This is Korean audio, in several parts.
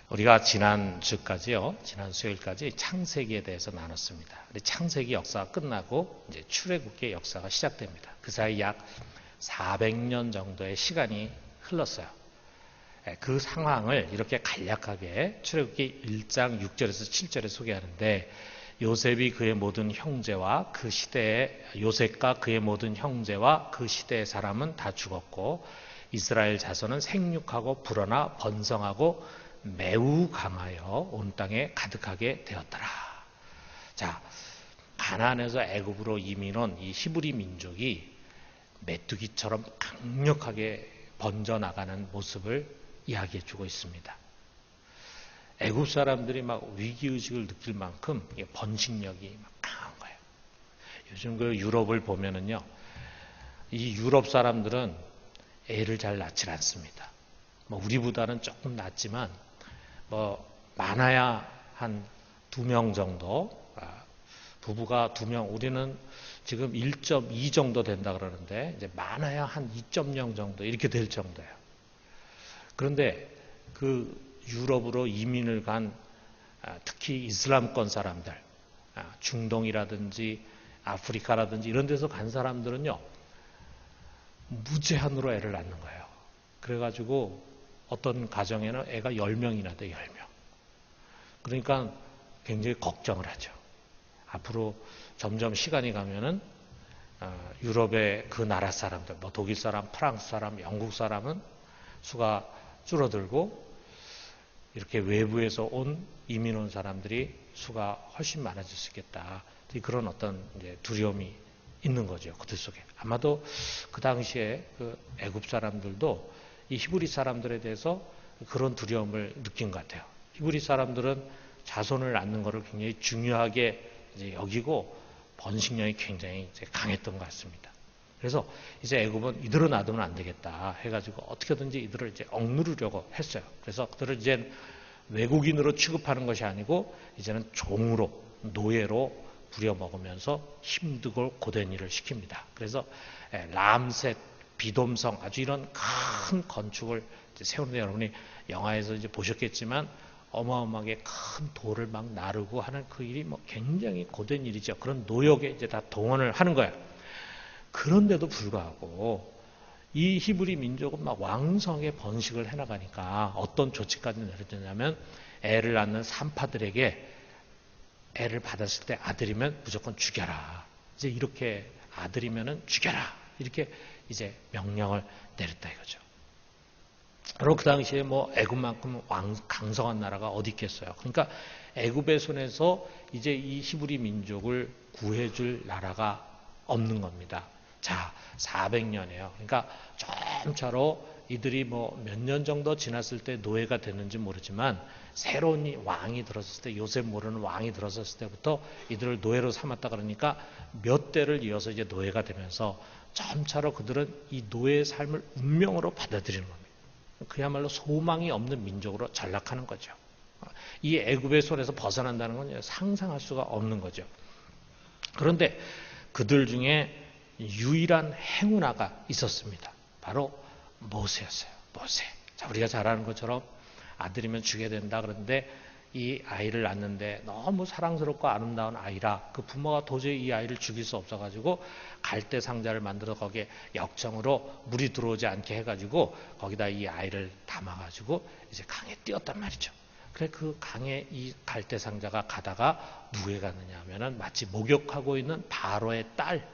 우리가 지난 수요일까지 창세기에 대해서 나눴습니다. 창세기 역사가 끝나고 이제 출애굽기의 역사가 시작됩니다. 그 사이 약 400년 정도의 시간이 흘렀어요. 그 상황을 이렇게 간략하게 출애굽기 1장 6절에서 7절에 소개하는데, 요셉이 그의 모든 형제와 그 시대의 요셉과 그의 모든 형제와 그 시대의 사람은 다 죽었고, 이스라엘 자손은 생육하고 불어나 번성하고 매우 강하여 온 땅에 가득하게 되었더라. 자, 가나안에서 애굽으로 이민 온 이 히브리 민족이 메뚜기처럼 강력하게 번져나가는 모습을 이야기해 주고 있습니다. 애굽 사람들이 막 위기의식을 느낄 만큼 번식력이 막 강한 거예요. 요즘 그 유럽을 보면은요, 이 유럽 사람들은 애를 잘 낳질 않습니다. 뭐 우리보다는 조금 낫지만, 많아야 한 2명 정도, 부부가 2명, 우리는 지금 1.2 정도 된다 그러는데, 이제 많아야 한 2.0 정도 이렇게 될 정도예요. 그런데 그 유럽으로 이민을 간 특히 이슬람권 사람들, 중동이라든지 아프리카라든지 이런 데서 간 사람들은요, 무제한으로 애를 낳는 거예요. 그래가지고 어떤 가정에는 애가 10명이나 돼, 10명. 그러니까 굉장히 걱정을 하죠. 앞으로 점점 시간이 가면은 유럽의 그 나라 사람들, 뭐 독일 사람, 프랑스 사람, 영국 사람은 수가 줄어들고, 이렇게 외부에서 온 이민 온 사람들이 수가 훨씬 많아질 수 있겠다. 그런 어떤 이제 두려움이 있는 거죠. 그들 속에. 아마도 그 당시에 그 애굽 사람들도 이 히브리 사람들에 대해서 그런 두려움을 느낀 것 같아요. 히브리 사람들은 자손을 낳는 것을 굉장히 중요하게 이제 여기고 번식력이 굉장히 이제 강했던 것 같습니다. 그래서 이제 애굽은 이대로 놔두면 안 되겠다 해가지고 어떻게든지 이들을 이제 억누르려고 했어요. 그래서 그들을 이제 외국인으로 취급하는 것이 아니고 이제는 종으로, 노예로 부려먹으면서 힘들고 고된 일을 시킵니다. 그래서 람셋, 비돔성, 아주 이런 큰 건축을 세우는데, 여러분이 영화에서 이제 보셨겠지만 어마어마하게 큰 돌을 막 나르고 하는 그 일이 뭐 굉장히 고된 일이죠. 그런 노역에 이제 다 동원을 하는 거예요. 그런데도 불구하고 이 히브리 민족은 막 왕성하게 번식을 해나가니까 어떤 조치까지 내려졌냐면, 애를 낳는 산파들에게 애를 받았을 때 아들이면 무조건 죽여라. 이제 이렇게 아들이면은 죽여라. 이렇게 이제 명령을 내렸다 이거죠. 바로 그 당시에 뭐 애굽만큼 강성한 나라가 어디 있겠어요. 그러니까 애굽의 손에서 이제 이 히브리 민족을 구해줄 나라가 없는 겁니다. 자, 400년이에요. 그러니까 점차로 이들이 뭐 몇 년 정도 지났을 때 노예가 됐는지 모르지만, 새로운 왕이 들었을 때, 요셉 모르는 왕이 들었을 때부터 이들을 노예로 삼았다 그러니까 몇 대를 이어서 이제 노예가 되면서 점차로 그들은 이 노예의 삶을 운명으로 받아들이는 겁니다. 그야말로 소망이 없는 민족으로 전락하는 거죠. 이 애굽의 손에서 벗어난다는 건 상상할 수가 없는 거죠. 그런데 그들 중에 유일한 행운아가 있었습니다. 바로 모세였어요. 모세. 자, 우리가 잘 아는 것처럼 아들이면 죽여야 된다 그런데, 이 아이를 낳는데 너무 사랑스럽고 아름다운 아이라 그 부모가 도저히 이 아이를 죽일 수 없어가지고 갈대 상자를 만들어 거기에 역청으로 물이 들어오지 않게 해가지고 거기다 이 아이를 담아가지고 이제 강에 띄었단 말이죠. 그래, 그 강에 이 갈대 상자가 가다가 누구에 갔느냐 하면은 마치 목욕하고 있는 바로의 딸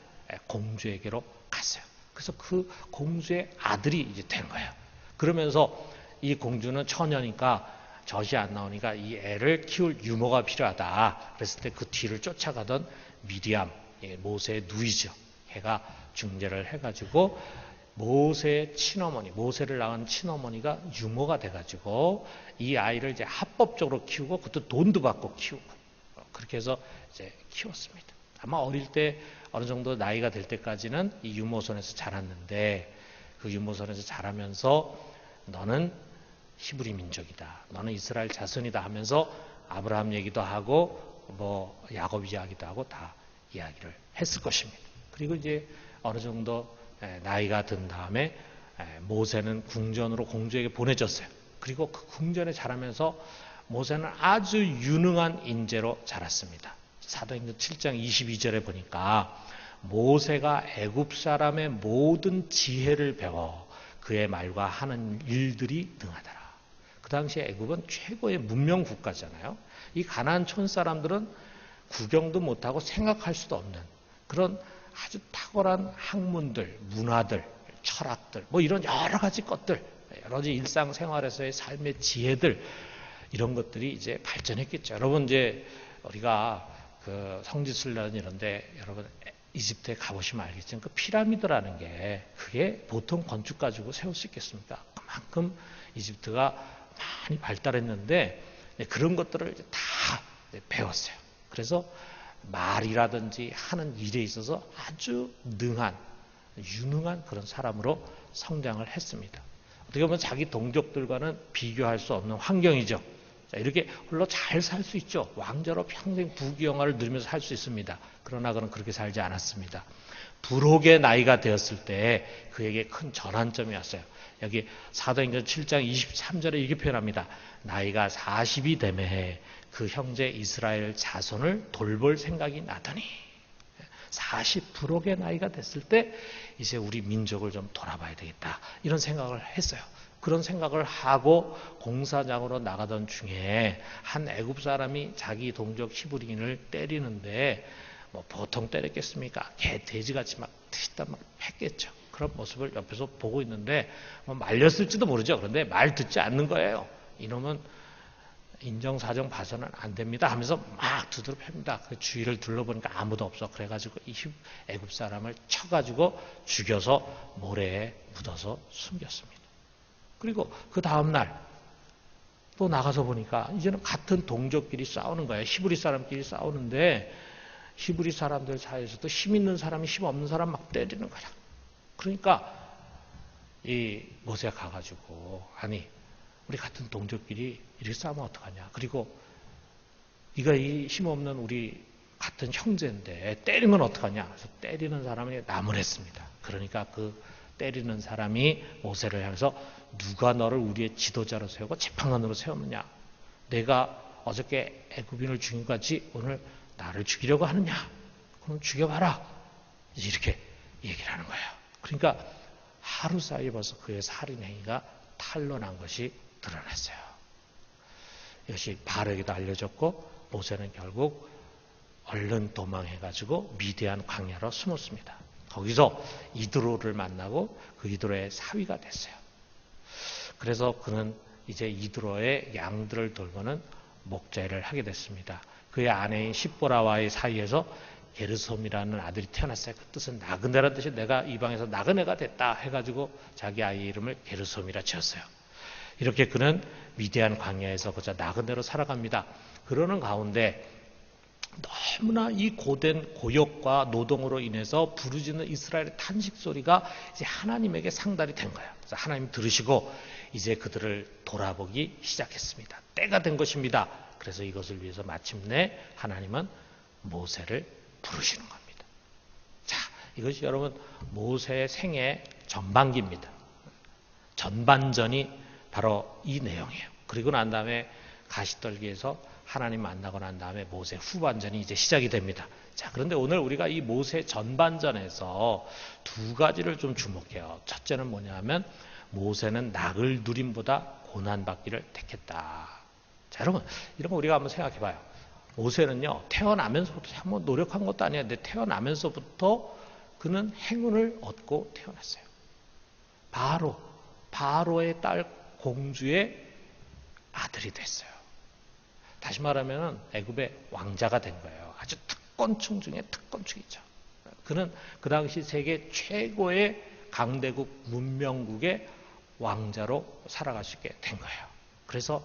공주에게로 갔어요. 그래서 그 공주의 아들이 이제 된 거예요. 그러면서 이 공주는 처녀니까 젖이 안 나오니까 이 애를 키울 유모가 필요하다. 그랬을 때 그 뒤를 쫓아가던 미디암, 모세의 누이죠. 걔가 중재를 해가지고 모세의 친어머니, 모세를 낳은 친어머니가 유모가 돼가지고 이 아이를 이제 합법적으로 키우고, 그것도 돈도 받고 키우고, 그렇게 해서 이제 키웠습니다. 아마 어릴 때 어느 정도 나이가 될 때까지는 이 유모선에서 자랐는데, 그 유모선에서 자라면서 너는 히브리 민족이다, 너는 이스라엘 자손이다 하면서 아브라함 얘기도 하고 뭐 야곱 이야기도 하고 다 이야기를 했을 것입니다. 그리고 이제 어느 정도 나이가 든 다음에 모세는 궁전으로 공주에게 보내졌어요. 그리고 그 궁전에 자라면서 모세는 아주 유능한 인재로 자랐습니다. 사도행전 7장 22절에 보니까 모세가 애굽 사람의 모든 지혜를 배워 그의 말과 하는 일들이 능하더라. 그 당시에 애굽은 최고의 문명 국가잖아요. 이 가나안 촌 사람들은 구경도 못하고 생각할 수도 없는 그런 아주 탁월한 학문들, 문화들, 철학들, 뭐 이런 여러 가지 것들, 여러 가지 일상생활에서의 삶의 지혜들, 이런 것들이 이제 발전했겠죠. 여러분, 이제 우리가 그 성지순례는 이런데 여러분 이집트에 가보시면 알겠지만 그 피라미드라는 게 그게 보통 건축 가지고 세울 수 있겠습니까? 그만큼 이집트가 많이 발달했는데 그런 것들을 다 배웠어요. 그래서 말이라든지 하는 일에 있어서 아주 능한, 유능한 그런 사람으로 성장을 했습니다. 어떻게 보면 자기 동족들과는 비교할 수 없는 환경이죠. 자, 이렇게 홀로 잘 살 수 있죠. 왕자로 평생 부귀영화를 누리면서 살 수 있습니다. 그러나 그는 그렇게 살지 않았습니다. 불혹의 나이가 되었을 때 그에게 큰 전환점이 왔어요. 여기 사도행전 7장 23절에 이렇게 표현합니다. 나이가 40이 되매 그 형제 이스라엘 자손을 돌볼 생각이 나더니 40불혹의 나이가 됐을 때 이제 우리 민족을 좀 돌아봐야 되겠다. 이런 생각을 했어요. 그런 생각을 하고 공사장으로 나가던 중에 한 애굽 사람이 자기 동족 히브리인을 때리는데 뭐 보통 때렸겠습니까? 개, 돼지같이 막 트시다 막 했겠죠. 그런 모습을 옆에서 보고 있는데 뭐 말렸을지도 모르죠. 그런데 말 듣지 않는 거예요. 이놈은 인정사정 봐서는 안 됩니다 하면서 막 두드려 팹니다. 그 주위를 둘러보니까 아무도 없어. 그래가지고 이 애굽 사람을 쳐가지고 죽여서 모래에 묻어서 숨겼습니다. 그리고 그 다음날 또 나가서 보니까 이제는 같은 동족끼리 싸우는 거예요. 히브리 사람끼리 싸우는데 히브리 사람들 사이에서도 힘 있는 사람이 힘 없는 사람 막 때리는 거야. 그러니까 이 모세가 가가지고 아니 우리 같은 동족끼리 이렇게 싸우면 어떡하냐. 그리고 네가 이 힘없는 우리 같은 형제인데 때리면 어떡하냐. 그래서 때리는 사람이 나무랬습니다. 그러니까 그 때리는 사람이 모세를 향해서 누가 너를 우리의 지도자로 세우고 재판관으로 세웠느냐. 내가 어저께 애굽인을 죽인 것 같이 오늘 나를 죽이려고 하느냐. 그럼 죽여봐라. 이렇게 얘기를 하는 거예요. 그러니까 하루 사이에 벌써 그의 살인 행위가 탄로난 것이 드러났어요. 이것이 바로에게도 알려졌고 모세는 결국 얼른 도망해가지고 미디안 광야로 숨었습니다. 거기서 이드로를 만나고 그 이드로의 사위가 됐어요. 그래서 그는 이제 이드로의 양들을 돌보는 목자를 하게 됐습니다. 그의 아내인 십보라와의 사이에서 게르솜이라는 아들이 태어났어요. 그 뜻은 나그네라는 뜻이 내가 이방에서 나그네가 됐다 해가지고 자기 아이 이름을 게르솜이라 지었어요. 이렇게 그는 미디안 광야에서 그저 나그네로 살아갑니다. 그러는 가운데 너무나 이 고된 고역과 노동으로 인해서 부르짖는 이스라엘의 탄식 소리가 이제 하나님에게 상달이 된 거예요. 그래서 하나님 들으시고 이제 그들을 돌아보기 시작했습니다. 때가 된 것입니다. 그래서 이것을 위해서 마침내 하나님은 모세를 부르시는 겁니다. 자, 이것이 여러분 모세의 생애 전반기입니다. 전반전이 바로 이 내용이에요. 그리고 난 다음에 가시떨기에서 하나님 만나고 난 다음에 모세 후반전이 이제 시작이 됩니다. 자, 그런데 오늘 우리가 이 모세 전반전에서 두 가지를 좀 주목해요. 첫째는 뭐냐면 모세는 낙을 누림보다 고난받기를 택했다. 자, 여러분 이런 거 우리가 한번 생각해 봐요. 모세는요 태어나면서부터 한번 노력한 것도 아니에요. 근데 태어나면서부터 그는 행운을 얻고 태어났어요. 바로의 딸 공주의 아들이 됐어요. 다시 말하면 애굽의 왕자가 된 거예요. 아주 특권층 중에 특권층이죠. 그는 그 당시 세계 최고의 강대국 문명국의 왕자로 살아갈 수 있게 된 거예요. 그래서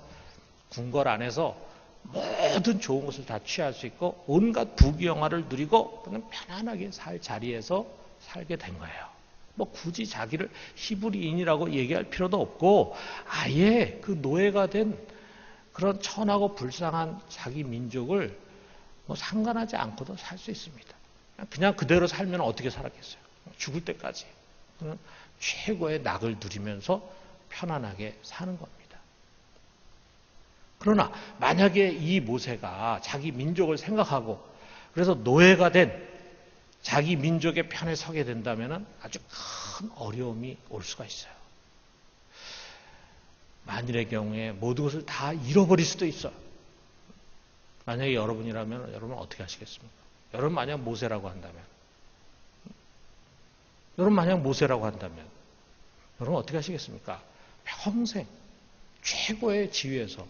궁궐 안에서 모든 좋은 것을 다 취할 수 있고 온갖 부귀영화를 누리고 그는 편안하게 살 자리에서 살게 된 거예요. 뭐 굳이 자기를 히브리인이라고 얘기할 필요도 없고 아예 그 노예가 된 그런 천하고 불쌍한 자기 민족을 뭐 상관하지 않고도 살 수 있습니다. 그냥 그대로 살면 어떻게 살았겠어요? 죽을 때까지. 최고의 낙을 누리면서 편안하게 사는 겁니다. 그러나 만약에 이 모세가 자기 민족을 생각하고 그래서 노예가 된 자기 민족의 편에 서게 된다면 아주 큰 어려움이 올 수가 있어요. 만일의 경우에 모든 것을 다 잃어버릴 수도 있어요. 만약에 여러분이라면 여러분은 어떻게 하시겠습니까? 여러분 만약 모세라고 한다면 여러분 어떻게 하시겠습니까? 평생 최고의 지위에서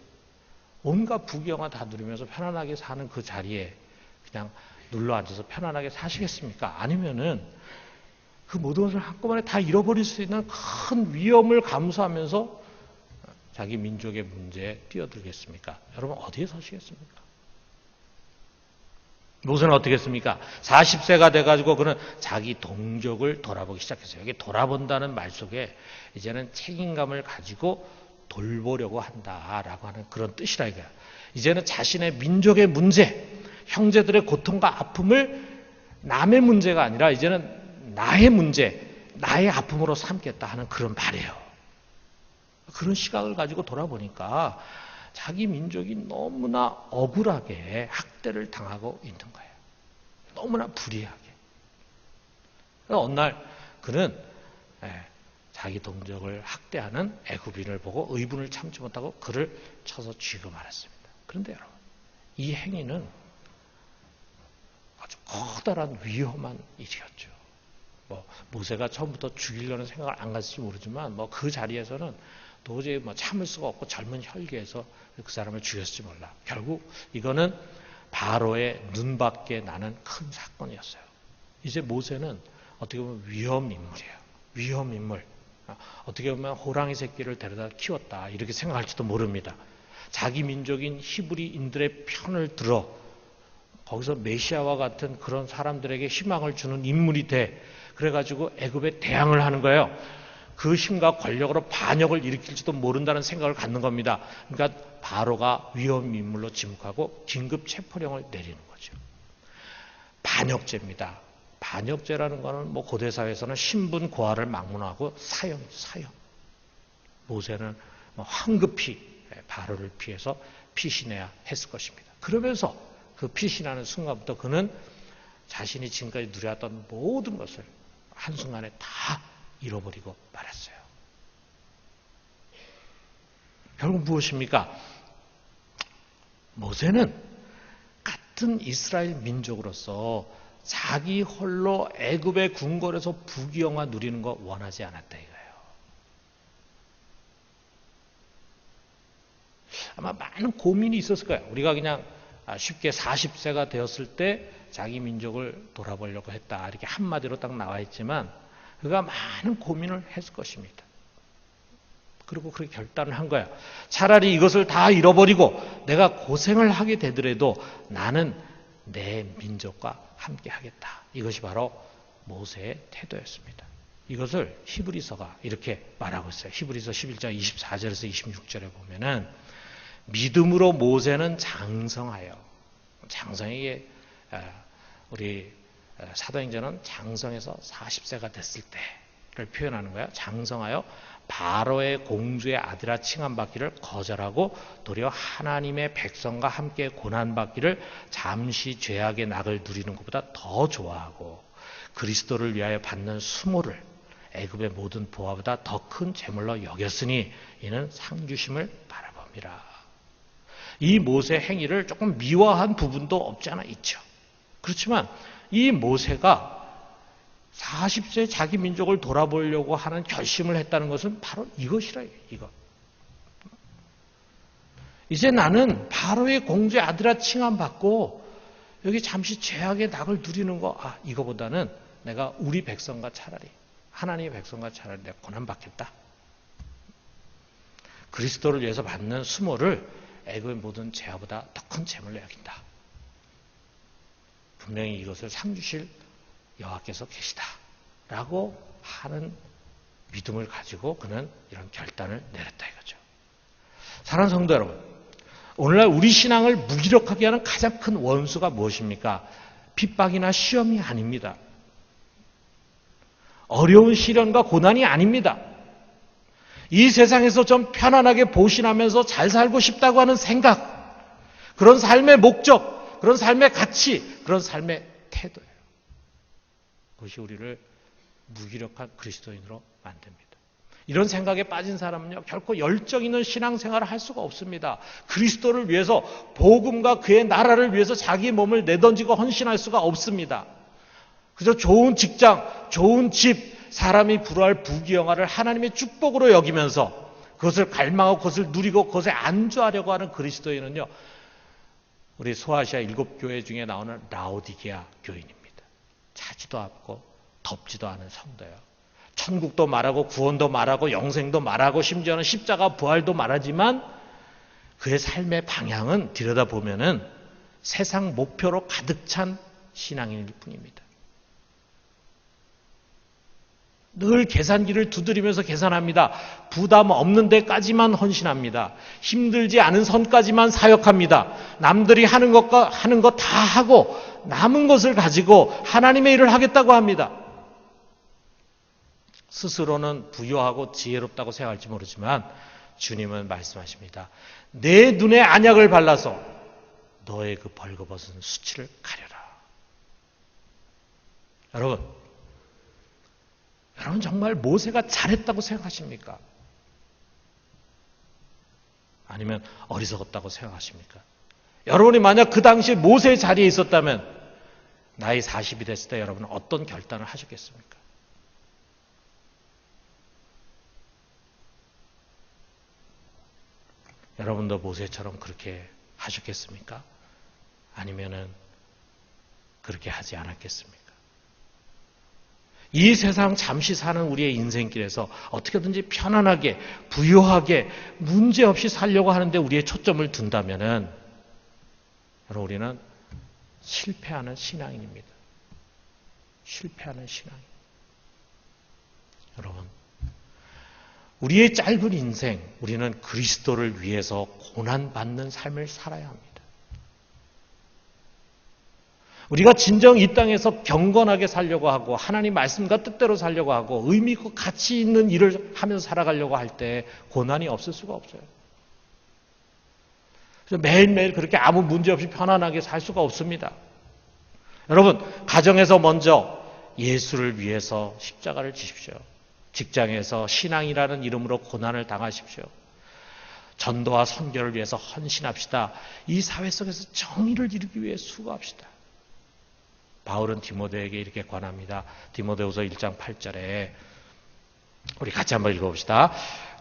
온갖 부귀영화 다 누리면서 편안하게 사는 그 자리에 그냥 눌러 앉아서 편안하게 사시겠습니까? 아니면은 그 모든 것을 한꺼번에 다 잃어버릴 수 있는 큰 위험을 감수하면서 자기 민족의 문제에 뛰어들겠습니까? 여러분 어디에 서시겠습니까? 모세는 어떻게 했습니까? 40세가 돼가지고 그는 자기 동족을 돌아보기 시작했어요. 여기 돌아본다는 말 속에 이제는 책임감을 가지고 돌보려고 한다라고 하는 그런 뜻이라 이거야. 이제는 자신의 민족의 문제, 형제들의 고통과 아픔을 남의 문제가 아니라 이제는 나의 문제, 나의 아픔으로 삼겠다 하는 그런 말이에요. 그런 시각을 가지고 돌아보니까 자기 민족이 너무나 억울하게 학대를 당하고 있는 거예요. 너무나 불의하게. 어느 날 그는 자기 동족을 학대하는 애굽인을 보고 의분을 참지 못하고 그를 쳐서 죽이고 말았습니다. 그런데 여러분, 이 행위는 아주 커다란 위험한 일이었죠. 모세가 처음부터 죽이려는 생각을 안 갔을지 모르지만 그 자리에서는 도저히 참을 수가 없고 젊은 혈기에서 그 사람을 죽였을지 몰라. 결국 이거는 바로의 눈밖에 나는 큰 사건이었어요. 이제 모세는 어떻게 보면 위험 인물이에요. 위험 인물. 어떻게 보면 호랑이 새끼를 데려다 키웠다 이렇게 생각할지도 모릅니다. 자기 민족인 히브리인들의 편을 들어 거기서 메시아와 같은 그런 사람들에게 희망을 주는 인물이 돼. 그래가지고 애굽에 대항을 하는 거예요. 그 힘과 권력으로 반역을 일으킬지도 모른다는 생각을 갖는 겁니다. 그러니까 바로가 위험 인물로 지목하고 긴급 체포령을 내리는 거죠. 반역죄입니다. 반역죄라는 것은 고대 사회에서는 신분 고하를 막론하고 사형. 모세는 황급히 바로를 피해서 피신해야 했을 것입니다. 그러면서 그 피신하는 순간부터 그는 자신이 지금까지 누려왔던 모든 것을 한순간에 다 잃어버리고 말았어요. 결국 무엇입니까? 모세는 같은 이스라엘 민족으로서 자기 홀로 애굽의 궁궐에서 부귀영화 누리는 거 원하지 않았다 이거예요. 아마 많은 고민이 있었을 거예요. 우리가 그냥 쉽게 40세가 되었을 때 자기 민족을 돌아보려고 했다 이렇게 한마디로 딱 나와 있지만 그가 많은 고민을 했을 것입니다. 그리고 그렇게 결단을 한 거야. 차라리 이것을 다 잃어버리고 내가 고생을 하게 되더라도 나는 내 민족과 함께 하겠다. 이것이 바로 모세의 태도였습니다. 이것을 히브리서가 이렇게 말하고 있어요. 히브리서 11장 24절에서 26절에 보면은 믿음으로 모세는 장성하여 장성에게 우리 사도행전은 장성해서 40세가 됐을 때를 표현하는 거야. 장성하여 바로의 공주의 아들아 칭함받기를 거절하고 도리어 하나님의 백성과 함께 고난받기를 잠시 죄악의 낙을 누리는 것보다 더 좋아하고 그리스도를 위하여 받는 수모를 애굽의 모든 보화보다 더 큰 재물로 여겼으니 이는 상주심을 바라봅니다. 이 모세 행위를 조금 미화한 부분도 없지 않아 있죠. 그렇지만 이 모세가 40세 자기 민족을 돌아보려고 하는 결심을 했다는 것은 바로 이것이라 이거. 이제 나는 바로의 공주의 아들아 칭함받고 여기 잠시 죄악의 낙을 누리는 거 이거보다는 내가 우리 백성과 차라리 하나님의 백성과 차라리 내가 고난받겠다. 그리스도를 위해서 받는 수모를 애굽의 모든 재화보다 더 큰 재물로 여긴다. 분명히 이것을 상주실 여호와께서 계시다 라고 하는 믿음을 가지고 그는 이런 결단을 내렸다 이거죠. 사랑하는 성도 여러분, 오늘날 우리 신앙을 무기력하게 하는 가장 큰 원수가 무엇입니까? 핍박이나 시험이 아닙니다. 어려운 시련과 고난이 아닙니다. 이 세상에서 좀 편안하게 보신하면서 잘 살고 싶다고 하는 생각, 그런 삶의 목적, 그런 삶의 가치, 그런 삶의 태도예요. 그것이 우리를 무기력한 그리스도인으로 만듭니다. 이런 생각에 빠진 사람은요, 결코 열정 있는 신앙생활을 할 수가 없습니다. 그리스도를 위해서, 복음과 그의 나라를 위해서 자기 몸을 내던지고 헌신할 수가 없습니다. 그래서 좋은 직장, 좋은 집, 사람이 부러워할 부귀영화를 하나님의 축복으로 여기면서 그것을 갈망하고 그것을 누리고 그것에 안주하려고 하는 그리스도인은요, 우리 소아시아 7교회 중에 나오는 라오디게아 교인입니다. 차지도 않고 덥지도 않은 성도예요. 천국도 말하고 구원도 말하고 영생도 말하고 심지어는 십자가 부활도 말하지만 그의 삶의 방향은 들여다보면은 세상 목표로 가득 찬 신앙인일 뿐입니다. 늘 계산기를 두드리면서 계산합니다. 부담 없는 데까지만 헌신합니다. 힘들지 않은 선까지만 사역합니다. 남들이 하는 것 다 하고 남은 것을 가지고 하나님의 일을 하겠다고 합니다. 스스로는 부유하고 지혜롭다고 생각할지 모르지만 주님은 말씀하십니다. 내 눈에 안약을 발라서 너의 그 벌거벗은 수치를 가려라. 여러분 정말 모세가 잘했다고 생각하십니까? 아니면 어리석었다고 생각하십니까? 여러분이 만약 그 당시 모세의 자리에 있었다면 나이 40이 됐을 때 여러분은 어떤 결단을 하셨겠습니까? 여러분도 모세처럼 그렇게 하셨겠습니까? 아니면은 그렇게 하지 않았겠습니까? 이 세상 잠시 사는 우리의 인생길에서 어떻게든지 편안하게, 부유하게, 문제없이 살려고 하는데 우리의 초점을 둔다면은 여러분 우리는 실패하는 신앙인입니다. 실패하는 신앙인. 여러분, 우리의 짧은 인생, 우리는 그리스도를 위해서 고난받는 삶을 살아야 합니다. 우리가 진정 이 땅에서 경건하게 살려고 하고 하나님 말씀과 뜻대로 살려고 하고 의미 있고 가치 있는 일을 하면서 살아가려고 할 때 고난이 없을 수가 없어요. 그래서 매일매일 그렇게 아무 문제 없이 편안하게 살 수가 없습니다. 여러분, 가정에서 먼저 예수를 위해서 십자가를 지십시오. 직장에서 신앙이라는 이름으로 고난을 당하십시오. 전도와 선교를 위해서 헌신합시다. 이 사회 속에서 정의를 이루기 위해 수고합시다. 바울은 디모데에게 이렇게 권합니다. 디모데후서 1장 8절에 우리 같이 한번 읽어봅시다.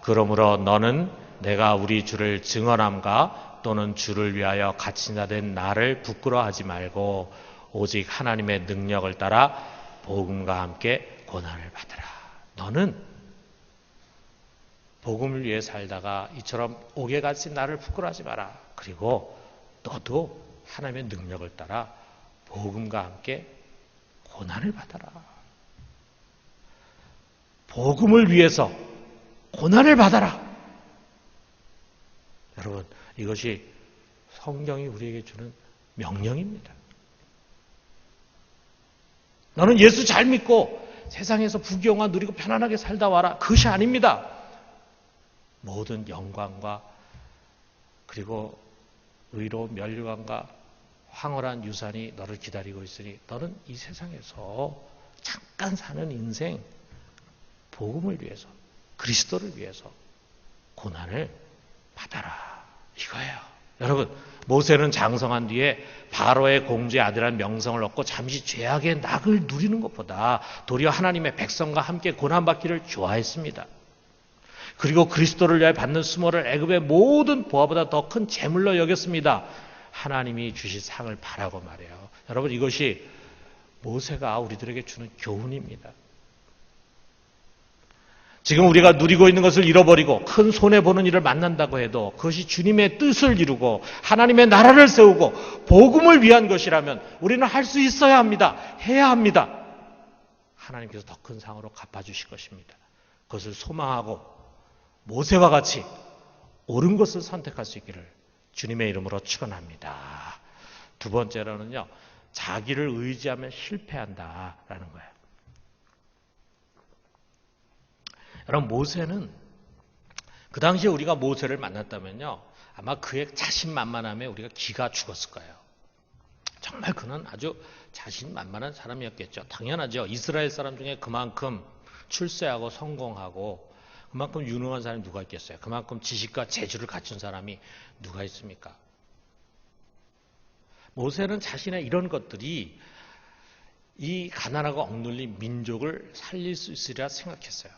그러므로 너는 내가 우리 주를 증언함과 또는 주를 위하여 갇힌 자 된 나를 부끄러워하지 말고 오직 하나님의 능력을 따라 복음과 함께 고난을 받으라. 너는 복음을 위해 살다가 이처럼 옥에 갇힌 나를 부끄러워하지 마라. 그리고 너도 하나님의 능력을 따라 복음과 함께 고난을 받아라. 복음을 위해서 고난을 받아라. 여러분, 이것이 성경이 우리에게 주는 명령입니다. 너는 예수 잘 믿고 세상에서 부귀영화 누리고 편안하게 살다 와라. 그것이 아닙니다. 모든 영광과 그리고 의로운 면류관과 황홀한 유산이 너를 기다리고 있으니 너는 이 세상에서 잠깐 사는 인생 복음을 위해서 그리스도를 위해서 고난을 받아라. 이거예요. 여러분, 모세는 장성한 뒤에 바로의 공주의 아들이라는 명성을 얻고 잠시 죄악의 낙을 누리는 것보다 도리어 하나님의 백성과 함께 고난받기를 좋아했습니다. 그리고 그리스도를 위해 받는 수모를 애굽의 모든 보화보다 더 큰 재물로 여겼습니다. 하나님이 주실 상을 바라고 말해요. 여러분, 이것이 모세가 우리들에게 주는 교훈입니다. 지금 우리가 누리고 있는 것을 잃어버리고 큰 손해보는 일을 만난다고 해도 그것이 주님의 뜻을 이루고 하나님의 나라를 세우고 복음을 위한 것이라면 우리는 할 수 있어야 합니다. 해야 합니다. 하나님께서 더 큰 상으로 갚아주실 것입니다. 그것을 소망하고 모세와 같이 옳은 것을 선택할 수 있기를 주님의 이름으로 축원합니다. 두 번째로는요, 자기를 의지하면 실패한다라는 거예요. 여러분, 모세는 그 당시에 우리가 모세를 만났다면요, 아마 그의 자신만만함에 우리가 기가 죽었을 거예요. 정말 그는 아주 자신만만한 사람이었겠죠. 당연하죠. 이스라엘 사람 중에 그만큼 출세하고 성공하고 그만큼 유능한 사람이 누가 있겠어요? 그만큼 지식과 재주를 갖춘 사람이 누가 있습니까? 모세는 자신의 이런 것들이 이 가난하고 억눌린 민족을 살릴 수 있으리라 생각했어요.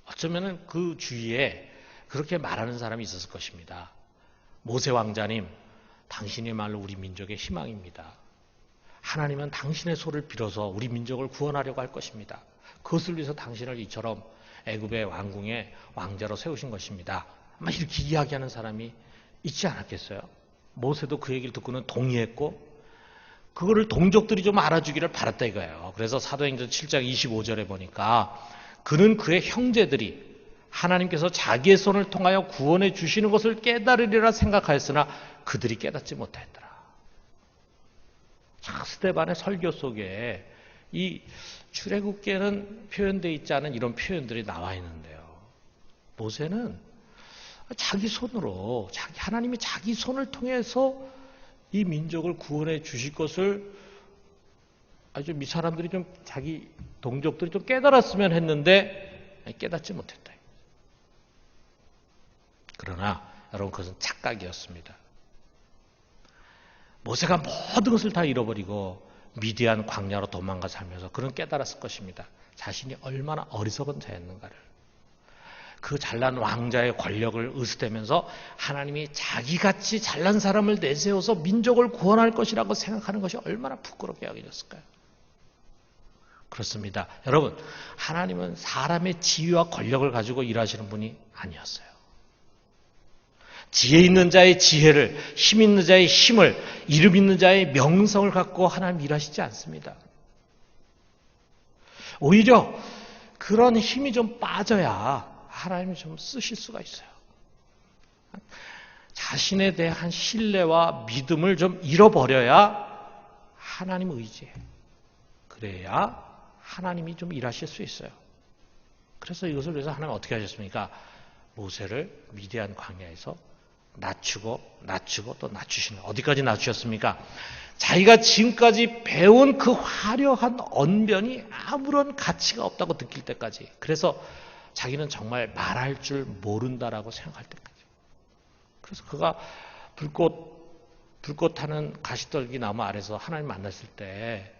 어쩌면 그 주위에 그렇게 말하는 사람이 있었을 것입니다. 모세 왕자님, 당신이 말로 우리 민족의 희망입니다. 하나님은 당신의 소를 빌어서 우리 민족을 구원하려고 할 것입니다. 그것을 위해서 당신을 이처럼 애굽의 왕궁에 왕자로 세우신 것입니다. 아마 이렇게 이야기하는 사람이 있지 않았겠어요? 모세도 그 얘기를 듣고는 동의했고 그거를 동족들이 좀 알아주기를 바랐다 이거예요. 그래서 사도행전 7장 25절에 보니까 그는 그의 형제들이 하나님께서 자기의 손을 통하여 구원해 주시는 것을 깨달으리라 생각하였으나 그들이 깨닫지 못하였더라. 스데반의 설교 속에 이 출애굽기에는 표현되어 있지 않은 이런 표현들이 나와 있는데요. 모세는 자기 손으로 하나님이 자기 손을 통해서 이 민족을 구원해 주실 것을 아주 이 사람들이 좀 자기 동족들이 좀 깨달았으면 했는데 깨닫지 못했다. 그러나 여러분 그것은 착각이었습니다. 모세가 모든 것을 다 잃어버리고 미디안 광야로 도망가 살면서 그는 깨달았을 것입니다. 자신이 얼마나 어리석은 자였는가를. 그 잘난 왕자의 권력을 의스대면서 하나님이 자기같이 잘난 사람을 내세워서 민족을 구원할 것이라고 생각하는 것이 얼마나 부끄럽게 여겨졌을까요? 그렇습니다. 여러분, 하나님은 사람의 지위와 권력을 가지고 일하시는 분이 아니었어요. 지혜 있는 자의 지혜를, 힘 있는 자의 힘을, 이름 있는 자의 명성을 갖고 하나님 일하시지 않습니다. 오히려 그런 힘이 좀 빠져야 하나님이 좀 쓰실 수가 있어요. 자신에 대한 신뢰와 믿음을 좀 잃어버려야 하나님 의지해. 그래야 하나님이 좀 일하실 수 있어요. 그래서 이것을 위해서 하나님은 어떻게 하셨습니까? 모세를 미디안 광야에서 낮추고 또 낮추시는 거예요. 어디까지 낮추셨습니까? 자기가 지금까지 배운 그 화려한 언변이 아무런 가치가 없다고 느낄 때까지. 그래서 자기는 정말 말할 줄 모른다라고 생각할 때까지. 그래서 그가 불꽃 타는 가시떨기 나무 아래서 하나님 만났을 때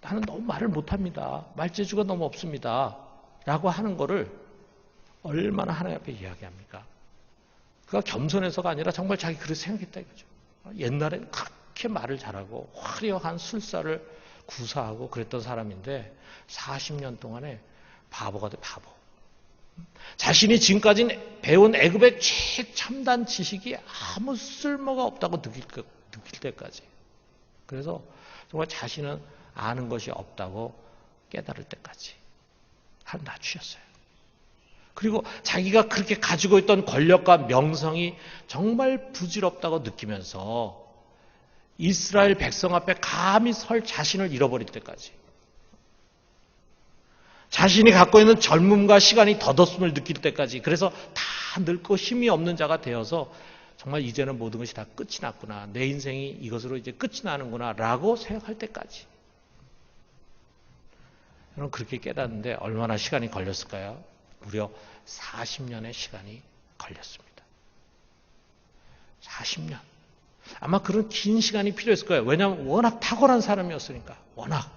나는 너무 말을 못합니다. 말재주가 너무 없습니다. 라고 하는 거를 얼마나 하나님 앞에 이야기합니까? 그가 겸손해서가 아니라 정말 자기 그렇게 생각했다 이거죠. 옛날엔 그렇게 말을 잘하고 화려한 술사를 구사하고 그랬던 사람인데 40년 동안에 바보가 돼 바보. 자신이 지금까지 배운 애굽의 최첨단 지식이 아무 쓸모가 없다고 느낄 때까지. 그래서 정말 자신은 아는 것이 없다고 깨달을 때까지 한 낮추셨어요. 그리고 자기가 그렇게 가지고 있던 권력과 명성이 정말 부질없다고 느끼면서 이스라엘 백성 앞에 감히 설 자신을 잃어버릴 때까지. 자신이 갖고 있는 젊음과 시간이 덧없음을 느낄 때까지. 그래서 다 늙고 힘이 없는 자가 되어서 정말 이제는 모든 것이 다 끝이 났구나. 내 인생이 이것으로 이제 끝이 나는구나 라고 생각할 때까지. 여러분 그렇게 깨닫는데 얼마나 시간이 걸렸을까요? 무려 40년의 시간이 걸렸습니다. 40년. 아마 그런 긴 시간이 필요했을 거예요. 왜냐하면 워낙 탁월한 사람이었으니까. 워낙.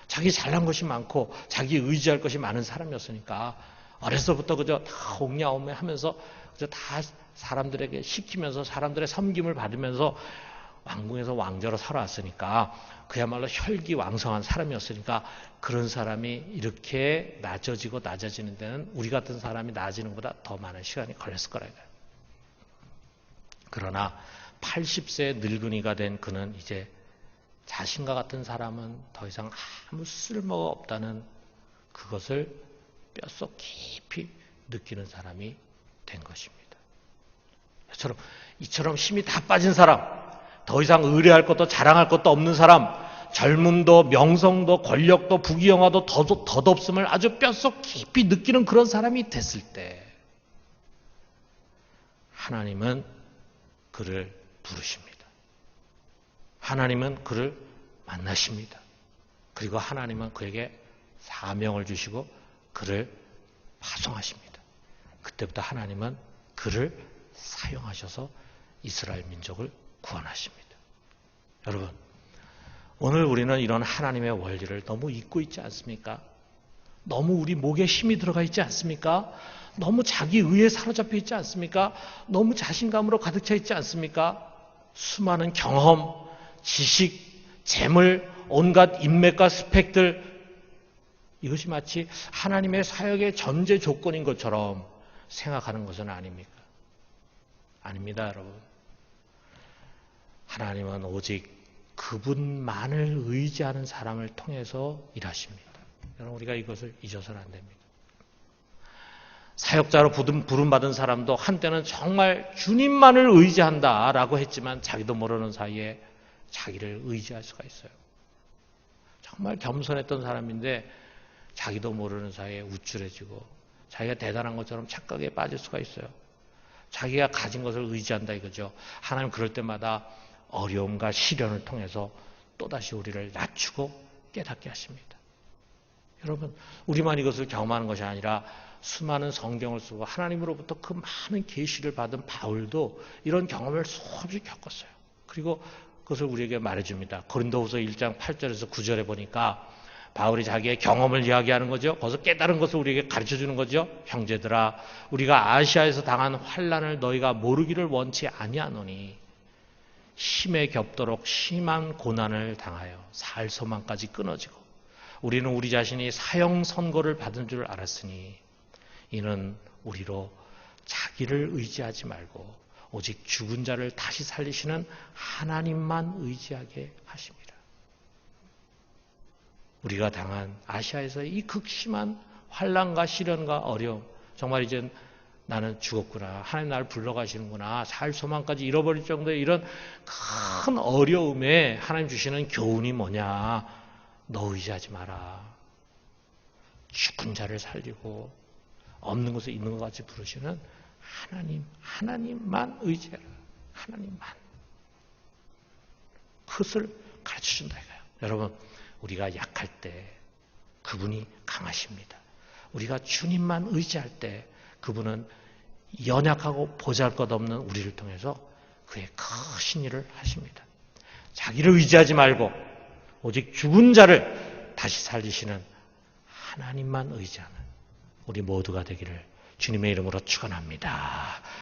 자기 잘난 것이 많고 자기 의지할 것이 많은 사람이었으니까 어려서부터 그저 다 옹야옹매 하면서 그저 다 사람들에게 시키면서 사람들의 섬김을 받으면서 왕궁에서 왕자로 살아왔으니까 그야말로 혈기왕성한 사람이었으니까 그런 사람이 이렇게 낮아지는 데는 우리 같은 사람이 나아지는 것보다 더 많은 시간이 걸렸을 거라고요. 그러나 80세의 늙은이가 된 그는 이제 자신과 같은 사람은 더 이상 아무 쓸모가 없다는 그것을 뼛속 깊이 느끼는 사람이 된 것입니다. 이처럼 힘이 다 빠진 사람, 더 이상 의뢰할 것도 자랑할 것도 없는 사람, 젊음도 명성도 권력도 부귀영화도 덧없음을 아주 뼛속 깊이 느끼는 그런 사람이 됐을 때 하나님은 그를 부르십니다. 하나님은 그를 만나십니다. 그리고 하나님은 그에게 사명을 주시고 그를 파송하십니다. 그때부터 하나님은 그를 사용하셔서 이스라엘 민족을 구원하십니다. 여러분, 오늘 우리는 이런 하나님의 원리를 너무 잊고 있지 않습니까? 너무 우리 목에 힘이 들어가 있지 않습니까? 너무 자기 의에 사로잡혀 있지 않습니까? 너무 자신감으로 가득 차 있지 않습니까? 수많은 경험, 지식, 재물, 온갖 인맥과 스펙들, 이것이 마치 하나님의 사역의 전제 조건인 것처럼 생각하는 것은 아닙니까? 아닙니다, 여러분. 하나님은 오직 그분만을 의지하는 사람을 통해서 일하십니다. 여러분, 우리가 이것을 잊어서는 안 됩니다. 사역자로 부름받은 사람도 한때는 정말 주님만을 의지한다라고 했지만 자기도 모르는 사이에 자기를 의지할 수가 있어요. 정말 겸손했던 사람인데 자기도 모르는 사이에 우쭐해지고 자기가 대단한 것처럼 착각에 빠질 수가 있어요. 자기가 가진 것을 의지한다 이거죠. 하나님 그럴 때마다 어려움과 시련을 통해서 또다시 우리를 낮추고 깨닫게 하십니다. 여러분, 우리만 이것을 경험하는 것이 아니라 수많은 성경을 쓰고 하나님으로부터 그 많은 계시를 받은 바울도 이런 경험을 수없이 겪었어요. 그리고 그것을 우리에게 말해줍니다. 고린도후서 1장 8절에서 9절에 보니까 바울이 자기의 경험을 이야기하는 거죠. 거기서 깨달은 것을 우리에게 가르쳐주는 거죠. 형제들아, 우리가 아시아에서 당한 환난을 너희가 모르기를 원치 아니하노니 힘에 겹도록 심한 고난을 당하여 살 소망까지 끊어지고 우리는 우리 자신이 사형 선고를 받은 줄 알았으니 이는 우리로 자기를 의지하지 말고 오직 죽은 자를 다시 살리시는 하나님만 의지하게 하십니다. 우리가 당한 아시아에서의 이 극심한 환난과 시련과 어려움, 정말 이젠 나는 죽었구나, 하나님 나를 불러가시는구나, 살 소망까지 잃어버릴 정도의 이런 큰 어려움에 하나님 주시는 교훈이 뭐냐? 너 의지하지 마라. 죽은 자를 살리고 없는 것을 있는 것 같이 부르시는 하나님만 의지해라. 하나님만. 그것을 가르쳐준다 이거예요. 여러분, 우리가 약할 때 그분이 강하십니다. 우리가 주님만 의지할 때 그분은 연약하고 보잘것없는 우리를 통해서 그의 크신 일을 하십니다. 자기를 의지하지 말고 오직 죽은 자를 다시 살리시는 하나님만 의지하는 우리 모두가 되기를 주님의 이름으로 축원합니다.